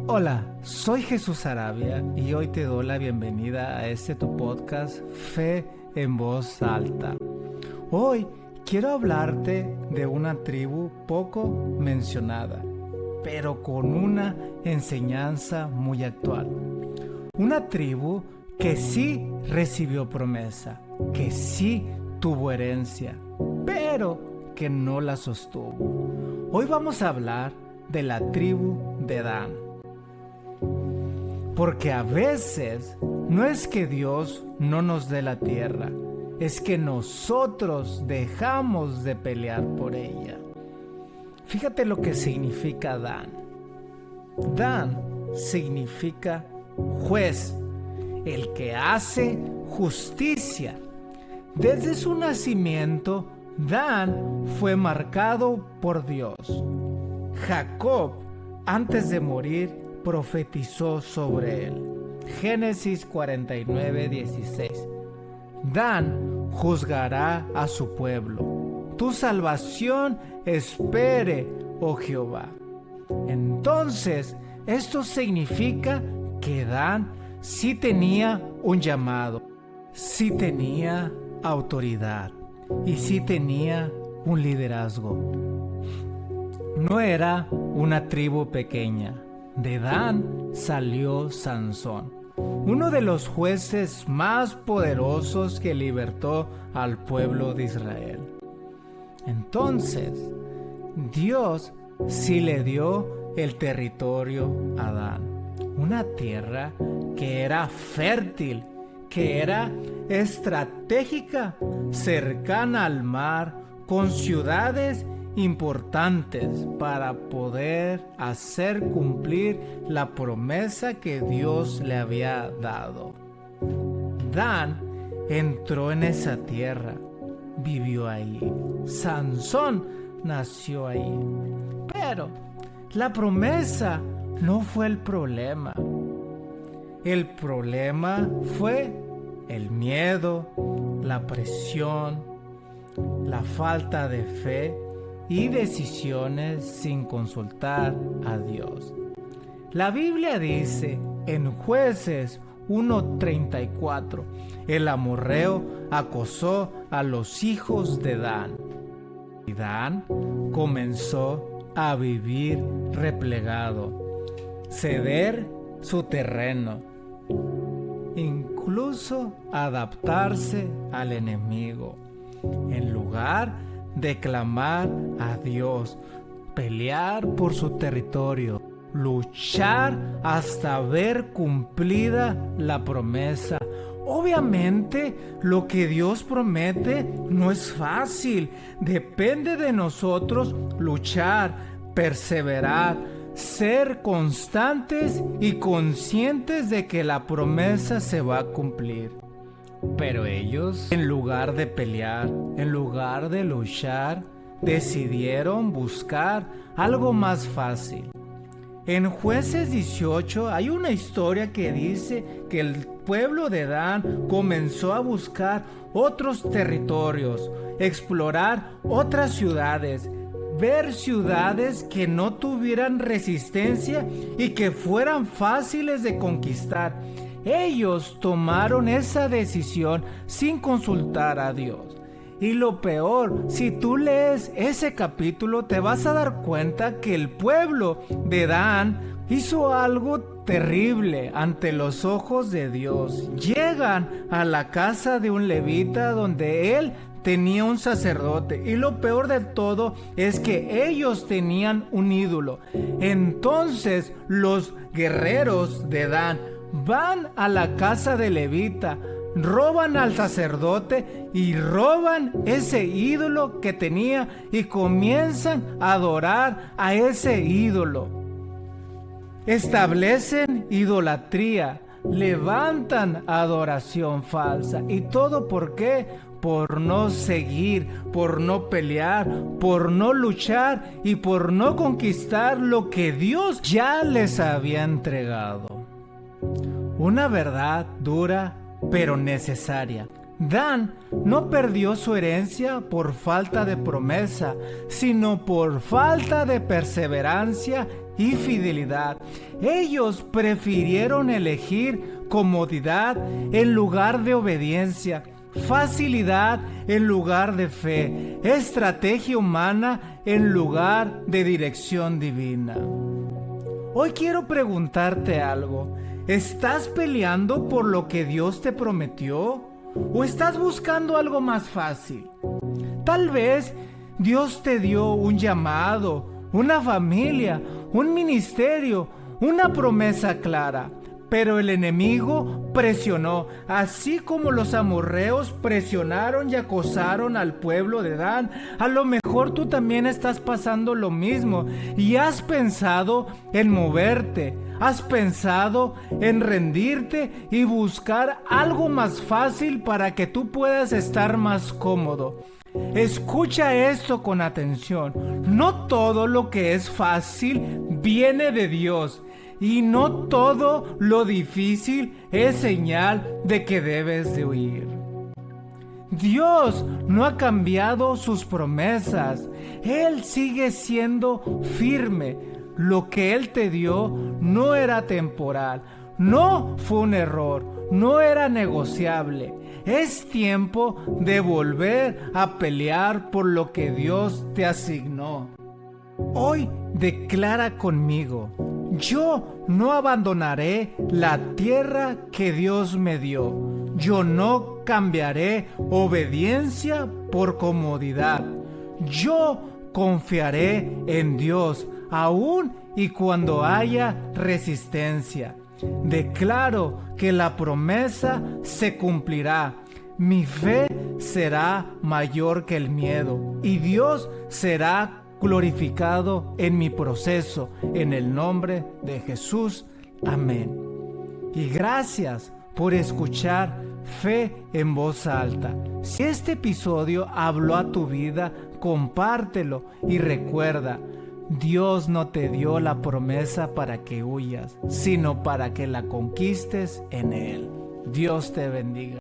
Hola, soy Jesús Arabia y hoy te doy la bienvenida a tu podcast Fe en Voz Alta. Hoy quiero hablarte de una tribu poco mencionada, pero con una enseñanza muy actual. Una tribu que sí recibió promesa, que sí tuvo herencia, pero que no la sostuvo. Hoy vamos a hablar de la tribu de Dan. Porque a veces no es que Dios no nos dé la tierra, es que nosotros dejamos de pelear por ella. Fíjate lo que significa Dan. Dan significa juez, el que hace justicia. Desde su nacimiento, Dan fue marcado por Dios. Jacob, antes de morir, profetizó sobre él. Génesis 49:16. Dan juzgará a su pueblo. Tu salvación espere, oh Jehová. Entonces, esto significa que Dan sí tenía un llamado, sí tenía autoridad y sí tenía un liderazgo. No era una tribu pequeña. De Dan salió Sansón, uno de los jueces más poderosos que libertó al pueblo de Israel. Entonces, Dios sí le dio el territorio a Dan, una tierra que era fértil, que era estratégica, cercana al mar, con ciudades importantes para poder hacer cumplir la promesa que Dios le había dado. Dan entró en esa tierra, vivió ahí. Sansón nació ahí. Pero la promesa no fue el problema. El problema fue el miedo, la presión, la falta de fe y decisiones sin consultar a Dios. La Biblia dice en Jueces 1:34, el amorreo acosó a los hijos de Dan, y Dan comenzó a vivir replegado, ceder su terreno, incluso adaptarse al enemigo, en lugar de clamar a Dios, pelear por su territorio, luchar hasta ver cumplida la promesa. Obviamente, lo que Dios promete no es fácil. Depende de nosotros luchar, perseverar, ser constantes y conscientes de que la promesa se va a cumplir. Pero ellos, en lugar de pelear, en lugar de luchar, decidieron buscar algo más fácil. En Jueces 18 hay una historia que dice que el pueblo de Dan comenzó a buscar otros territorios, explorar otras ciudades, ver ciudades que no tuvieran resistencia y que fueran fáciles de conquistar. Ellos tomaron esa decisión sin consultar a Dios. Y lo peor, si tú lees ese capítulo, te vas a dar cuenta que el pueblo de Dan hizo algo terrible ante los ojos de Dios. Llegan a la casa de un levita donde él tenía un sacerdote, y lo peor de todo es que ellos tenían un ídolo. Entonces los guerreros de Dan van a la casa de levita, roban al sacerdote y roban ese ídolo que tenía y comienzan a adorar a ese ídolo. Establecen idolatría, levantan adoración falsa. ¿Y todo por qué? Por no seguir, por no pelear, por no luchar y por no conquistar lo que Dios ya les había entregado. Una verdad dura pero necesaria. Dan no perdió su herencia por falta de promesa, sino por falta de perseverancia y fidelidad. Ellos prefirieron elegir comodidad en lugar de obediencia, facilidad en lugar de fe, estrategia humana en lugar de dirección divina. Hoy quiero preguntarte algo. ¿Estás peleando por lo que Dios te prometió? ¿O estás buscando algo más fácil? Tal vez Dios te dio un llamado, una familia, un ministerio, una promesa clara. Pero el enemigo presionó, así como los amorreos presionaron y acosaron al pueblo de Dan. A lo mejor tú también estás pasando lo mismo y has pensado en moverte, has pensado en rendirte y buscar algo más fácil para que tú puedas estar más cómodo. Escucha esto con atención. No todo lo que es fácil viene de Dios. Y no todo lo difícil es señal de que debes de huir. Dios no ha cambiado sus promesas. Él sigue siendo firme. Lo que Él te dio no era temporal, no fue un error, no era negociable. Es tiempo de volver a pelear por lo que Dios te asignó. Hoy declara conmigo: yo no abandonaré la tierra que Dios me dio. Yo no cambiaré obediencia por comodidad. Yo confiaré en Dios, aun y cuando haya resistencia. Declaro que la promesa se cumplirá. Mi fe será mayor que el miedo, y Dios será glorificado en mi proceso, en el nombre de Jesús. Amén. Y gracias por escuchar Fe en Voz Alta. Si este episodio habló a tu vida, compártelo y recuerda: Dios no te dio la promesa para que huyas, sino para que la conquistes en Él. Dios te bendiga.